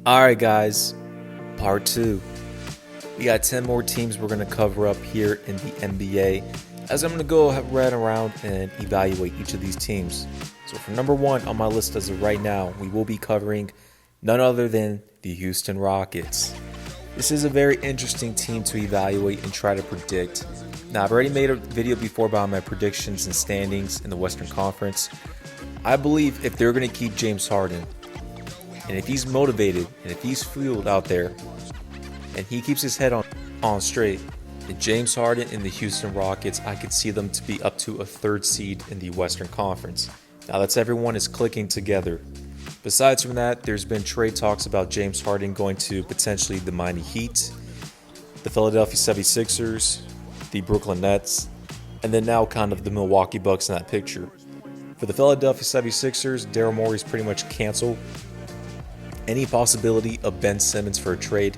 Alright guys, part 2. We got 10 more teams we're going to cover up here in the NBA, as I'm going to go right around and evaluate each of these teams. So for number 1 on my list as of right now, we will be covering none other than the Houston Rockets. This is a very interesting team to evaluate and try to predict. Now, I've already made a video before about my predictions and standings in the Western Conference. I believe if they're going to keep James Harden, and if he's motivated, and if he's fueled out there, and he keeps his head on straight, then James Harden and the Houston Rockets, I could see them to be up to a 3rd seed in the Western Conference. Now that's everyone is clicking together. Besides from that, there's been trade talks about James Harden going to potentially the Miami Heat, the Philadelphia 76ers, the Brooklyn Nets, and then now kind of the Milwaukee Bucks in that picture. For the Philadelphia 76ers, Daryl Morey's pretty much canceled any possibility of Ben Simmons for a trade.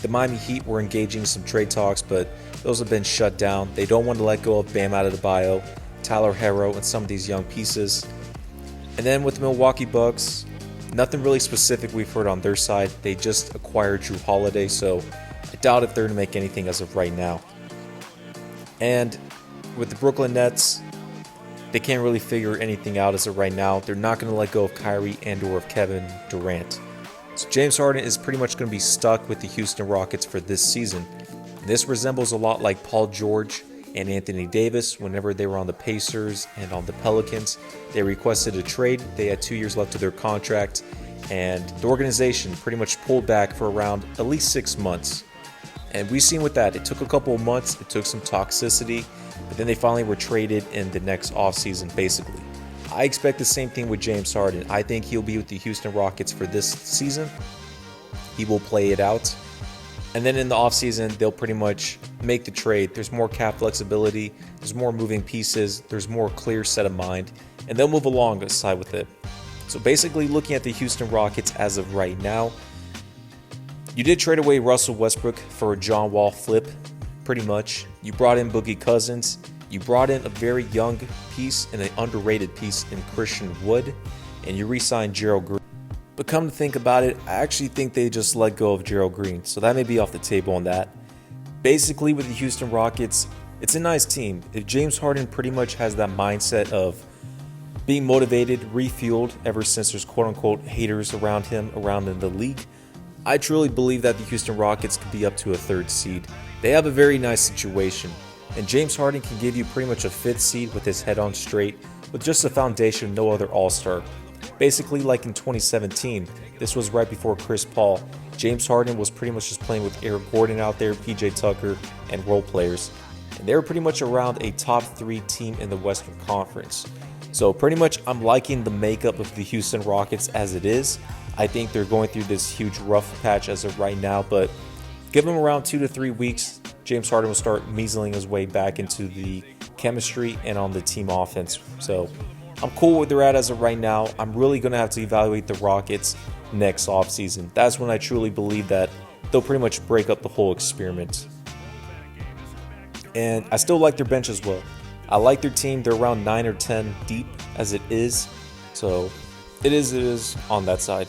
The Miami Heat were engaging in some trade talks, but those have been shut down. They don't want to let go of Bam Adebayo, Tyler Herro, and some of these young pieces. And then with the Milwaukee Bucks, nothing really specific we've heard on their side. They just acquired Drew Holiday, so I doubt if they're going to make anything as of right now. And with the Brooklyn Nets, they can't really figure anything out as of right now. They're not going to let go of Kyrie and or of Kevin Durant. So James Harden is pretty much going to be stuck with the Houston Rockets for this season. This resembles a lot like Paul George and Anthony Davis whenever they were on the Pacers and on the Pelicans. They requested a trade. They had 2 years left of their contract, and the organization pretty much pulled back for around at least 6 months. And we've seen with that, it took a couple of months, it took some toxicity, but then they finally were traded in the next offseason basically. I expect the same thing with James Harden. I think he'll be with the Houston Rockets for this season. He will play it out. And then in the offseason, they'll pretty much make the trade. There's more cap flexibility. There's more moving pieces. There's more clear set of mind. And they'll move along aside with it. So basically, looking at the Houston Rockets as of right now, you did trade away Russell Westbrook for a John Wall flip, pretty much. You brought in Boogie Cousins. You brought in a very young piece and an underrated piece in Christian Wood, and you re-signed Gerald Green. But come to think about it, I actually think they just let go of Gerald Green, so that may be off the table on that. Basically, with the Houston Rockets, it's a nice team. If James Harden pretty much has that mindset of being motivated, refueled ever since there's quote-unquote haters around him around in the league, I truly believe that the Houston Rockets could be up to a 3rd seed. They have a very nice situation. And James Harden can give you pretty much a 5th seed with his head on straight, with just a foundation, no other all-star. Basically like in 2017, this was right before Chris Paul. James Harden was pretty much just playing with Eric Gordon out there, PJ Tucker, and role players. And they were pretty much around a top 3 team in the Western Conference. So pretty much I'm liking the makeup of the Houston Rockets as it is. I think they're going through this huge rough patch as of right now, but give them around 2 to 3 weeks, James Harden will start measling his way back into the chemistry and on the team offense. So I'm cool with where they're at as of right now. I'm really going to have to evaluate the Rockets next offseason. That's when I truly believe that they'll pretty much break up the whole experiment. And I still like their bench as well. I like their team. They're around 9 or 10 deep as it is. So it is on that side.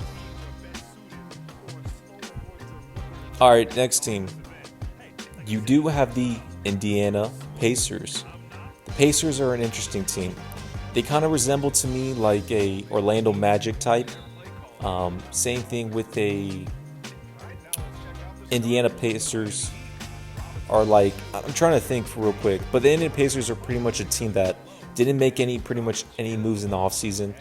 All right, next team. You do have the Indiana Pacers. The Pacers are an interesting team. They kind of resemble to me like a Orlando Magic type. Same thing with the Indiana Pacers are like, I'm trying to think for real quick, but the Indiana Pacers are pretty much a team that didn't make any moves in the offseason.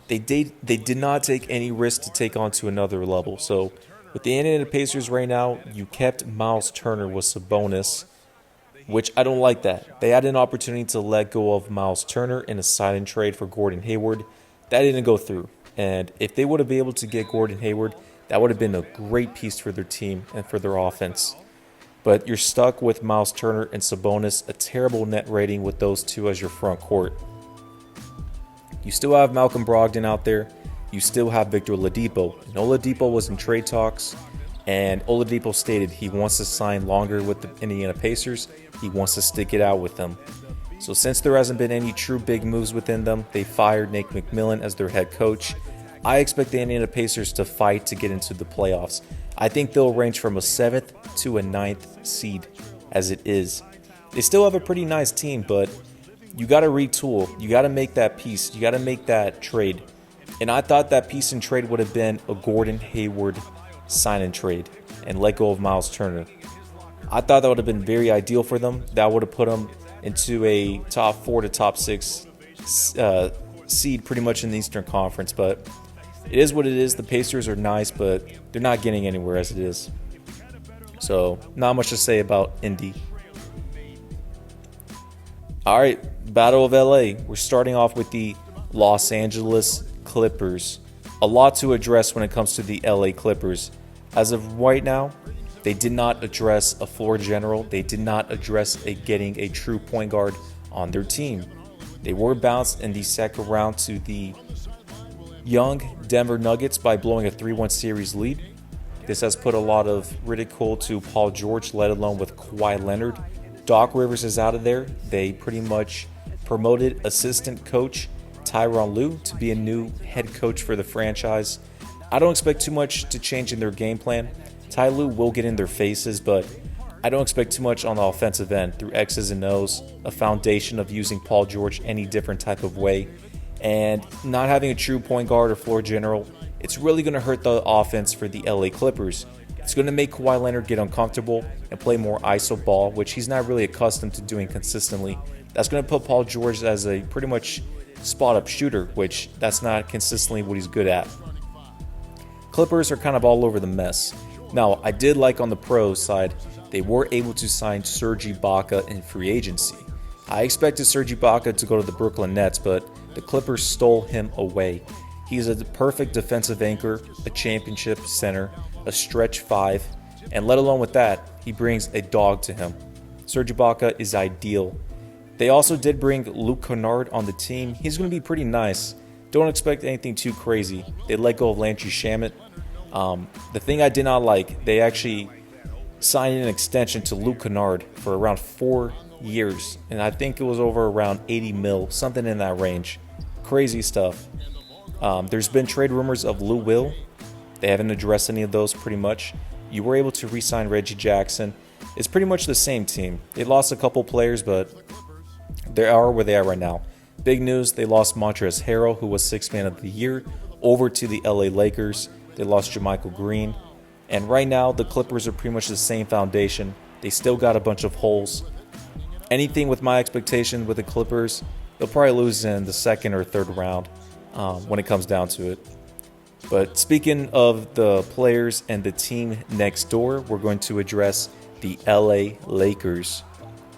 They did not take any risk to take on to another level. So with the Indiana Pacers right now, you kept Miles Turner with Sabonis, which I don't like that. They had an opportunity to let go of Miles Turner in a sign and trade for Gordon Hayward. That didn't go through. And if they would have been able to get Gordon Hayward, that would have been a great piece for their team and for their offense. But you're stuck with Miles Turner and Sabonis, a terrible net rating with those two as your front court. You still have Malcolm Brogdon out there. You still have Victor Oladipo. And Oladipo was in trade talks, and Oladipo stated he wants to sign longer with the Indiana Pacers. He wants to stick it out with them. So since there hasn't been any true big moves within them, they fired Nate McMillan as their head coach. I expect the Indiana Pacers to fight to get into the playoffs. I think they'll range from a 7th to a 9th seed as it is. They still have a pretty nice team, but you got to retool. You got to make that piece. You got to make that trade. And I thought that piece and trade would have been a Gordon Hayward sign and trade and let go of Miles Turner. I thought that would have been very ideal for them. That would have put them into a top 4 to top 6 seed pretty much in the Eastern Conference. But it is what it is. The Pacers are nice, but they're not getting anywhere as it is. So not much to say about Indy. All right, Battle of LA. We're starting off with the Los Angeles Clippers. A lot to address when it comes to the LA Clippers. As of right now, they did not address a floor general. They did not address getting a true point guard on their team. They were bounced in the second round to the young Denver Nuggets by blowing a 3-1 series lead. This has put a lot of ridicule to Paul George, let alone with Kawhi Leonard. Doc Rivers is out of there. They pretty much promoted assistant coach Tyronn Lue to be a new head coach for the franchise. I don't expect too much to change in their game plan. Ty Lue will get in their faces, but I don't expect too much on the offensive end through X's and O's, a foundation of using Paul George any different type of way, and not having a true point guard or floor general. It's really going to hurt the offense for the LA Clippers. It's going to make Kawhi Leonard get uncomfortable and play more iso ball, which he's not really accustomed to doing consistently. That's going to put Paul George as a pretty much spot-up shooter, which that's not consistently what he's good at. Clippers are kind of all over the mess. Now, I did like on the pros side, they were able to sign Serge Ibaka in free agency. I expected Serge Ibaka to go to the Brooklyn Nets, but the Clippers stole him away. He's a perfect defensive anchor, a championship center, a stretch 5, and let alone with that, he brings a dog to him. Serge Ibaka is ideal. They also did bring Luke Kennard on the team. He's going to be pretty nice. Don't expect anything too crazy. They let go of Landry Shamet. The thing I did not like, they actually signed an extension to Luke Kennard for around 4 years, and I think it was over around 80 mil, something in that range. Crazy stuff. There's been trade rumors of Lou Will. They haven't addressed any of those pretty much. You were able to re-sign Reggie Jackson. It's pretty much the same team. They lost a couple players, but they are where they are right now. Big news, they lost Montrezl Harrell, who was 6th man of the year, over to the LA Lakers. They lost JaMychal Green. And right now, the Clippers are pretty much the same foundation. They still got a bunch of holes. Anything with my expectation with the Clippers, they'll probably lose in the second or third round when it comes down to it. But speaking of the players and the team next door, we're going to address the LA Lakers.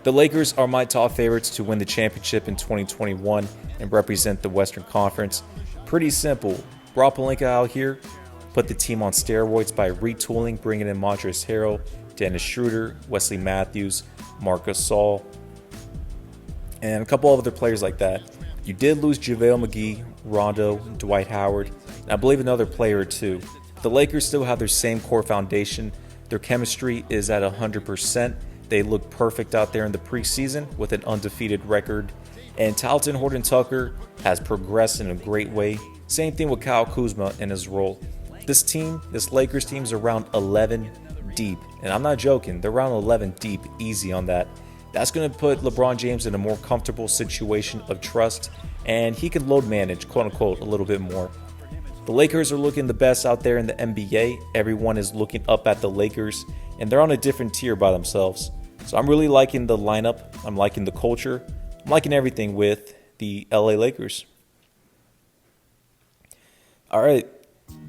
The Lakers are my top favorites to win the championship in 2021 and represent the Western Conference. Pretty simple. Rob Pelinka out here put the team on steroids by retooling, bringing in Montrezl Harrell, Dennis Schroeder, Wesley Matthews, Marc Gasol, and a couple of other players like that. You did lose JaVale McGee, Rondo, Dwight Howard, and I believe another player or two. The Lakers still have their same core foundation. Their chemistry is at 100%. They look perfect out there in the preseason with an undefeated record. And Tarleton Horton-Tucker has progressed in a great way. Same thing with Kyle Kuzma in his role. This Lakers team is around 11 deep. And I'm not joking, they're around 11 deep, easy on that. That's going to put LeBron James in a more comfortable situation of trust, and he can load manage, quote unquote, a little bit more. The Lakers are looking the best out there in the NBA. Everyone is looking up at the Lakers, and they're on a different tier by themselves. So I'm really liking the lineup. I'm liking the culture. I'm liking everything with the LA Lakers. All right,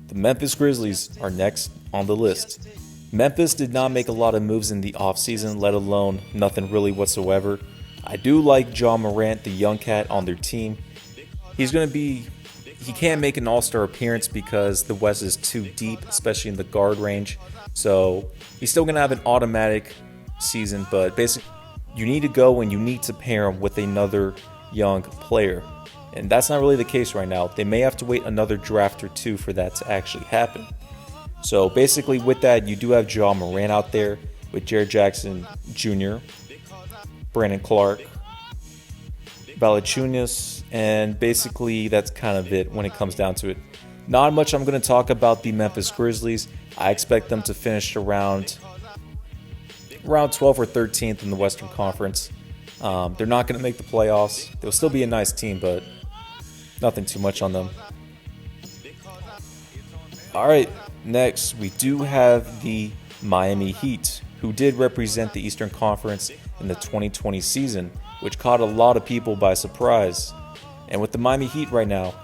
the Memphis Grizzlies are next on the list. Memphis did not make a lot of moves in the offseason, let alone nothing really whatsoever. I do like John Morant, the young cat, on their team. He can't make an all-star appearance because the West is too deep, especially in the guard range. So he's still going to have an automatic season, but basically you need to go and you need to pair him with another young player. And that's not really the case right now. They may have to wait another draft or two for that to actually happen. So basically with that, you do have John Morant out there with Jared Jackson Jr., Brandon Clark, Valanciunas, and basically that's kind of it when it comes down to it. Not much I'm going to talk about the Memphis Grizzlies. I expect them to finish around 12th or 13th in the Western Conference. They're not going to make the playoffs. They'll still be a nice team, but nothing too much on them. All right, next we do have the Miami Heat, who did represent the Eastern Conference in the 2020 season, which caught a lot of people by surprise. And with the Miami Heat right now,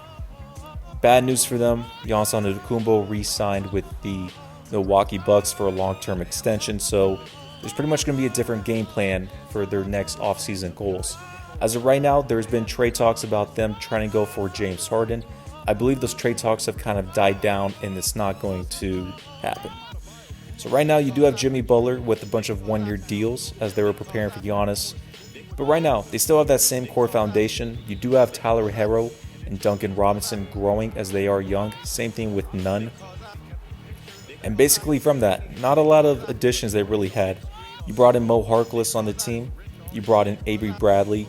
bad news for them. Giannis Antetokounmpo re-signed with the Milwaukee Bucks for a long-term extension, so there's pretty much going to be a different game plan for their next offseason goals. As of right now, there's been trade talks about them trying to go for James Harden. I believe those trade talks have kind of died down and it's not going to happen. So right now you do have Jimmy Butler with a bunch of one-year deals as they were preparing for Giannis. But right now, they still have that same core foundation. You do have Tyler Herro and Duncan Robinson growing as they are young. Same thing with Nunn. And basically from that, not a lot of additions they really had. You brought in Mo Harkless on the team. You brought in Avery Bradley.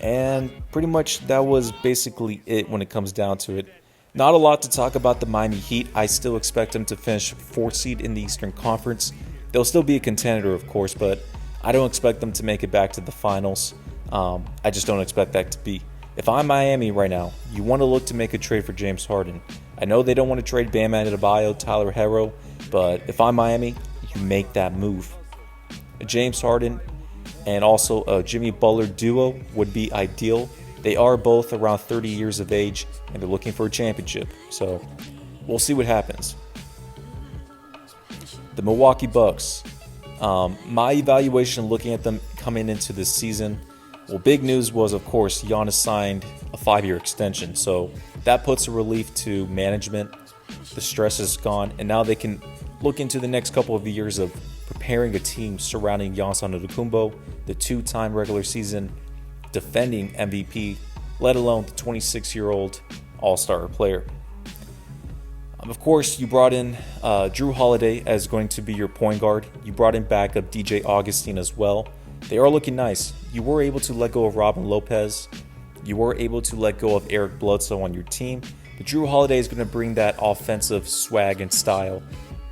And pretty much that was basically it when it comes down to it. Not a lot to talk about the Miami Heat. I still expect them to finish 4th seed in the Eastern Conference. They'll still be a contender, of course, but I don't expect them to make it back to the finals. I just don't expect that to be. If I'm Miami right now, you want to look to make a trade for James Harden. I know they don't want to trade Bam Adebayo, Tyler Herro, but if I'm Miami, you make that move. James Harden and also a Jimmy Butler duo would be ideal. They are both around 30 years of age, and they're looking for a championship. So we'll see what happens. The Milwaukee Bucks. My evaluation looking at them coming into this season, well, big news was, of course, Giannis signed a 5-year extension. So that puts a relief to management. The stress is gone, and now they can look into the next couple of years of preparing a team surrounding Giannis Antetokounmpo, the 2-time regular season defending MVP, let alone the 26-year-old all-star player. Of course, you brought in Drew Holiday as going to be your point guard. You brought in backup DJ Augustine as well. They are looking nice. You were able to let go of Robin Lopez. You were able to let go of Eric Bledsoe on your team. But Drew Holiday is going to bring that offensive swag and style,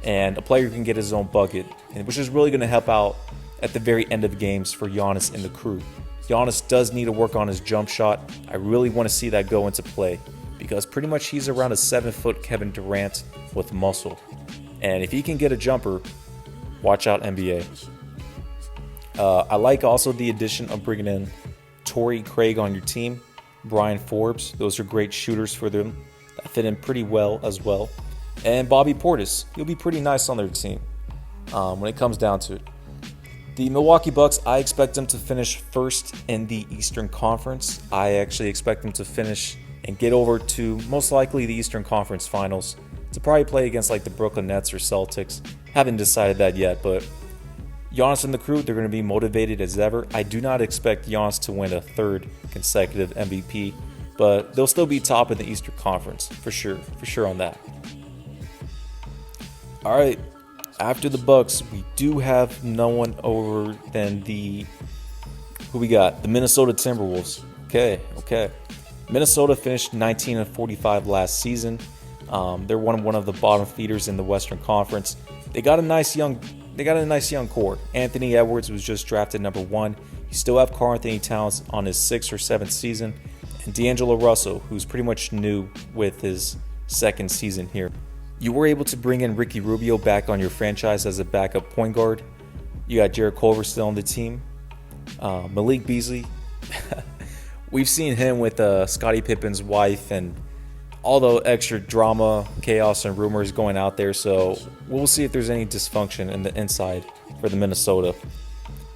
and a player who can get his own bucket, which is really going to help out at the very end of games for Giannis and the crew. Giannis does need to work on his jump shot. I really want to see that go into play because pretty much he's around a 7-foot Kevin Durant with muscle. And if he can get a jumper, watch out NBA. I like also the addition of bringing in Torrey Craig on your team, Brian Forbes. Those are great shooters for them that fit in pretty well as well. And Bobby Portis, he'll be pretty nice on their team when it comes down to it. The Milwaukee Bucks, I expect them to finish 1st in the Eastern Conference. I actually expect them to finish and get over to most likely the Eastern Conference Finals to probably play against like the Brooklyn Nets or Celtics. Haven't decided that yet, but Giannis and the crew, they're going to be motivated as ever. I do not expect Giannis to win a 3rd consecutive MVP, but they'll still be top in the Eastern Conference for sure on that. All right. After the Bucks, we do have no one over than the Minnesota Timberwolves. Okay. Minnesota finished 19-45 last season. They're one of the bottom feeders in the Western Conference. They got a nice young core. Anthony Edwards was just drafted number 1. You still have Karl-Anthony Towns on his 6th or 7th season, and D'Angelo Russell, who's pretty much new with his 2nd season here. You were able to bring in Ricky Rubio back on your franchise as a backup point guard. You got Jarrett Culver still on the team. Malik Beasley. We've seen him with Scottie Pippen's wife and all the extra drama, chaos, and rumors going out there. So we'll see if there's any dysfunction in the inside for the Minnesota.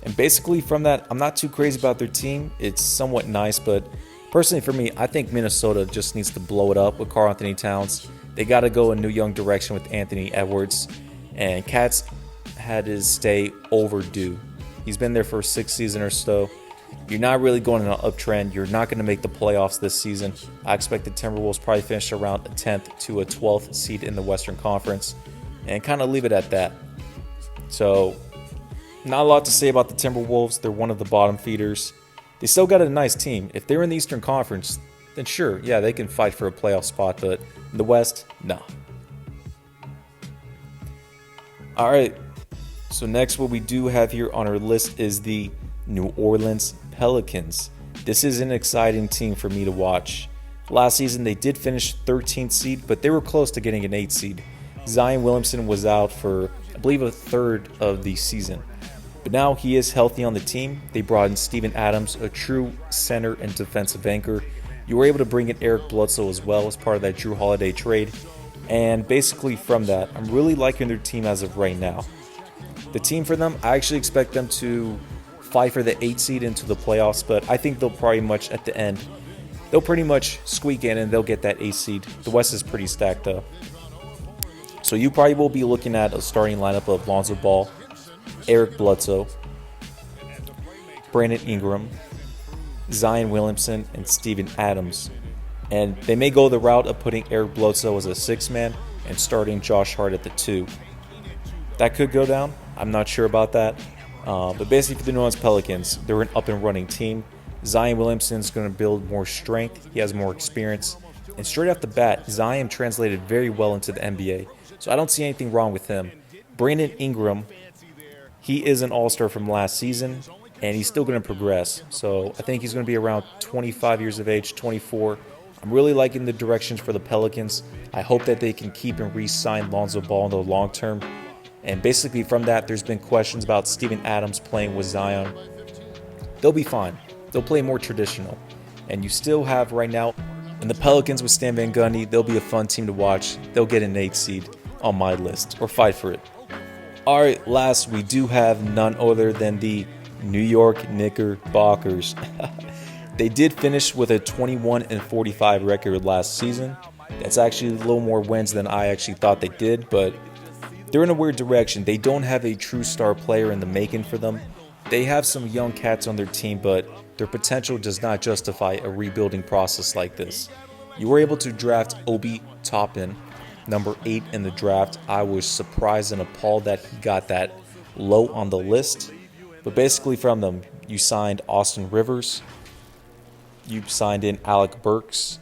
And basically from that, I'm not too crazy about their team. It's somewhat nice, but personally for me, I think Minnesota just needs to blow it up with Karl-Anthony Towns. They got to go a new young direction with Anthony Edwards. And Cat's had his stay overdue. He's been there for 6 seasons or so. You're not really going in an uptrend. You're not going to make the playoffs this season. I expect the Timberwolves probably finish around a 10th to a 12th seed in the Western Conference and kind of leave it at that. So, not a lot to say about the Timberwolves. They're one of the bottom feeders. They still got a nice team. If they're in the Eastern Conference, then sure, yeah, they can fight for a playoff spot, but in the West, no. All right, so next what we do have here on our list is the New Orleans Pelicans. This is an exciting team for me to watch. Last season, they did finish 13th seed, but they were close to getting an 8th seed. Zion Williamson was out for, I believe, a third of the season. But now he is healthy on the team. They brought in Steven Adams, a true center and defensive anchor. You were able to bring in Eric Bledsoe as well as part of that Drew Holiday trade. And basically from that, I'm really liking their team as of right now. The team for them, I actually expect them to fight for the 8th seed into the playoffs, but I think they'll pretty much at the end, they'll pretty much squeak in and they'll get that 8th seed. The West is pretty stacked up. So you probably will be looking at a starting lineup of Lonzo Ball, Eric Bledsoe, Brandon Ingram, Zion Williamson, and Steven Adams. And they may go the route of putting Eric Bledsoe as a 6-man and starting Josh Hart at the 2. That could go down. I'm not sure about that. But basically for the New Orleans Pelicans, they're an up-and-running team. Zion Williamson's going to build more strength. He has more experience. And straight off the bat, Zion translated very well into the NBA. So I don't see anything wrong with him. Brandon Ingram, he is an all-star from last season, and he's still going to progress. So I think he's going to be around 25 years of age, 24. I'm really liking the directions for the Pelicans. I hope that they can keep and re-sign Lonzo Ball in the long term. And basically from that, there's been questions about Steven Adams playing with Zion. They'll be fine. They'll play more traditional. And you still have right now, and the Pelicans with Stan Van Gundy, they'll be a fun team to watch. They'll get an 8th seed on my list, or fight for it. All right, last, we do have none other than the New York Knickerbockers. They did finish with a 21-45 record last season. That's actually a little more wins than I actually thought they did, but they're in a weird direction. They don't have a true star player in the making for them. They have some young cats on their team, but their potential does not justify a rebuilding process like this. You were able to draft Obi Toppin, number 8 in the draft. I was surprised and appalled that he got that low on the list. But basically from them, you signed Austin Rivers, you signed in Alec Burks,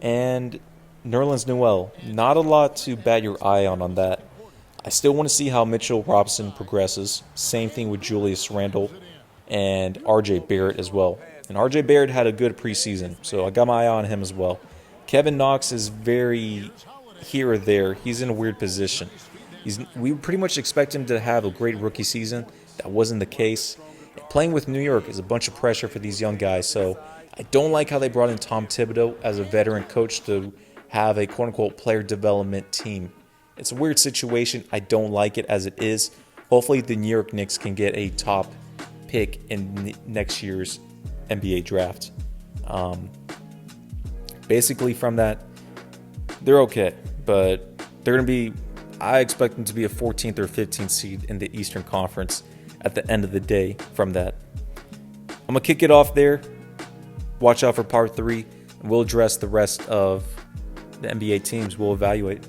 and Nerlens Noel. Not a lot to bat your eye on that. I still want to see how Mitchell Robinson progresses. Same thing with Julius Randle and RJ Barrett as well. And RJ Barrett had a good preseason, so I got my eye on him as well. Kevin Knox is very here or there. He's in a weird position. We pretty much expect him to have a great rookie season. That wasn't the case. And playing with New York is a bunch of pressure for these young guys, so I don't like how they brought in Tom Thibodeau as a veteran coach to have a quote-unquote player development team. It's a weird situation. I don't like it as it is. Hopefully the New York Knicks can get a top pick in next year's NBA draft. Basically from that, they're okay, but they're going to be, I expect them to be a 14th or 15th seed in the Eastern Conference at the end of the day from that. I'm going to kick it off there. Watch out for part 3, and we'll address the rest of the NBA teams. We'll evaluate.